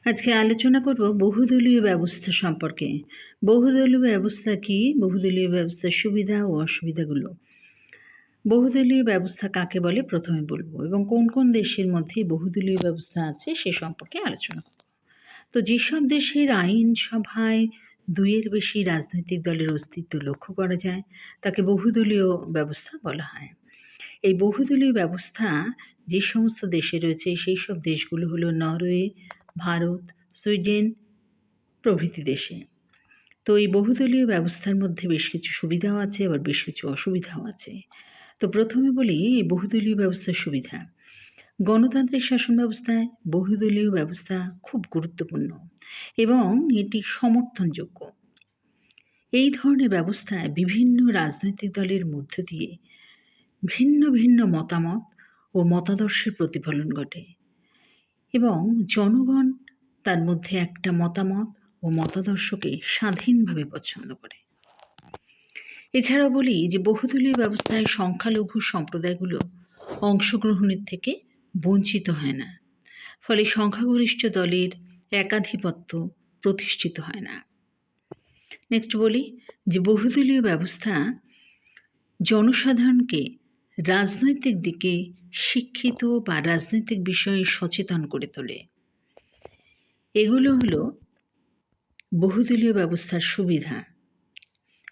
আজকে আলোচনা করব বহুদলীয় ব্যবস্থা সম্পর্কে। বহুদলীয় ব্যবস্থা কি? বহুদলীয় ব্যবস্থার সুবিধা ও অসুবিধাগুলো। বহুদলীয় ব্যবস্থা কাকে বলে প্রথমে বলব এবং কোন কোন দেশের মধ্যে বহুদলীয় ব্যবস্থা আছে সে সম্পর্কে আলোচনা করব। তো যেসব দেশের আইনসভায় দুইয়ের বেশি রাজনৈতিক দলের অস্তিত্ব লক্ষ্য করা যায় তাকে বহুদলীয় ব্যবস্থা বলা হয়। এই বহুদলীয় ব্যবস্থা যে সমস্ত দেশে রয়েছে সেই সব দেশগুলো হলো নরওয়ে, ভারত, সুইডেন প্রভৃতি দেশে। তো এই বহুদলীয় ব্যবস্থার মধ্যে বেশ কিছু সুবিধাও আছে, আবার বেশ কিছু অসুবিধাও আছে। তো প্রথমে বলি এই বহুদলীয় ব্যবস্থার সুবিধা। গণতান্ত্রিক শাসন ব্যবস্থায় বহুদলীয় ব্যবস্থা খুব গুরুত্বপূর্ণ এবং এটি সমর্থনযোগ্য। এই ধরনের ব্যবস্থায় বিভিন্ন রাজনৈতিক দলের মধ্য দিয়ে ভিন্ন ভিন্ন মতামত ও মতাদর্শের প্রতিফলন ঘটে এবং জনগণ তার মধ্যে একটা মতামত ও মতাদর্শকে স্বাধীনভাবে পছন্দ করে। এছাড়াও বলি যে বহুদলীয় ব্যবস্থায় সংখ্যালঘু সম্প্রদায়গুলো অংশগ্রহণের থেকে বঞ্চিত হয় না, ফলে সংখ্যাগরিষ্ঠ দলের একাধিপত্য প্রতিষ্ঠিত হয় না। নেক্সট বলি যে বহুদলীয় ব্যবস্থা জনসাধারণকে রাজনৈতিক দিকে শিক্ষিত বা রাজনৈতিক বিষয়ে সচেতন করে তোলে। এগুলো হলো বহুদলীয় ব্যবস্থার সুবিধা।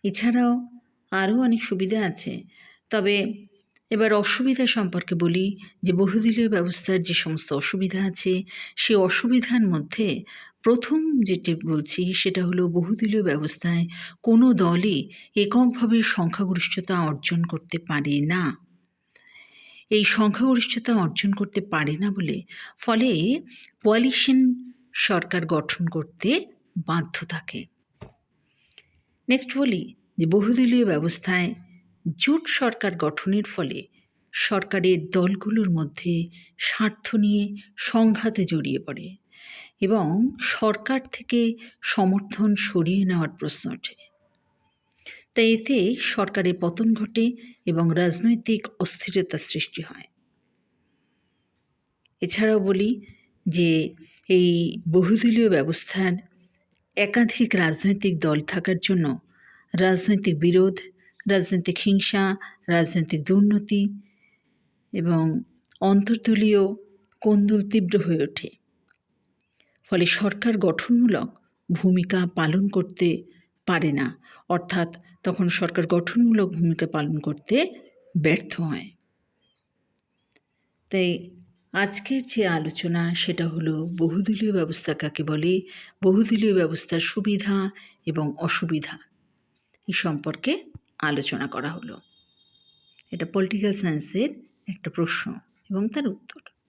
এছাড়াও আরও অনেক সুবিধা আছে, তবে এবার অসুবিধা সম্পর্কে বলি যে বহুদলীয় ব্যবস্থার যে সমস্ত অসুবিধা আছে সেই অসুবিধার মধ্যে প্রথম যেটি বলছি সেটা হলো বহুদলীয় ব্যবস্থায় কোনো দলই এককভাবে সংখ্যাগরিষ্ঠতা অর্জন করতে পারে না। এই সংখ্যাগরিষ্ঠতা অর্জন করতে পারে না বলে ফলে কোয়ালিশন সরকার গঠন করতে বাধ্য থাকে। নেক্সট বলি যে বহুদলীয় ব্যবস্থায় জোট সরকার গঠনের ফলে সরকারের দলগুলোর মধ্যে স্বার্থ নিয়ে সংঘাতে জড়িয়ে পড়ে এবং সরকার থেকে সমর্থন সরিয়ে নেওয়ার প্রশ্ন ওঠে। তাই এতে সরকারের পতন ঘটে এবং রাজনৈতিক অস্থিরতা সৃষ্টি হয়। এছাড়াও বলি যে এই বহুদলীয় ব্যবস্থার একাধিক রাজনৈতিক দল থাকার জন্য রাজনৈতিক বিরোধ, রাজনৈতিক হিংসা, রাজনৈতিক দুর্নীতি এবং অন্তর্দলীয় কোন্দল তীব্র হয়ে ওঠে, ফলে সরকার গঠনমূলক ভূমিকা পালন করতে পারে না, অর্থাৎ তখন সরকার গঠনমূলক ভূমিকা পালন করতে ব্যর্থ হয়। তাই আজকের যে আলোচনা সেটা হলো বহুদলীয় ব্যবস্থা কাকে বলে, বহুদলীয় ব্যবস্থার সুবিধা এবং অসুবিধা এই সম্পর্কে আলোচনা করা হলো। এটা পলিটিক্যাল সায়েন্সের একটা প্রশ্ন এবং তার উত্তর।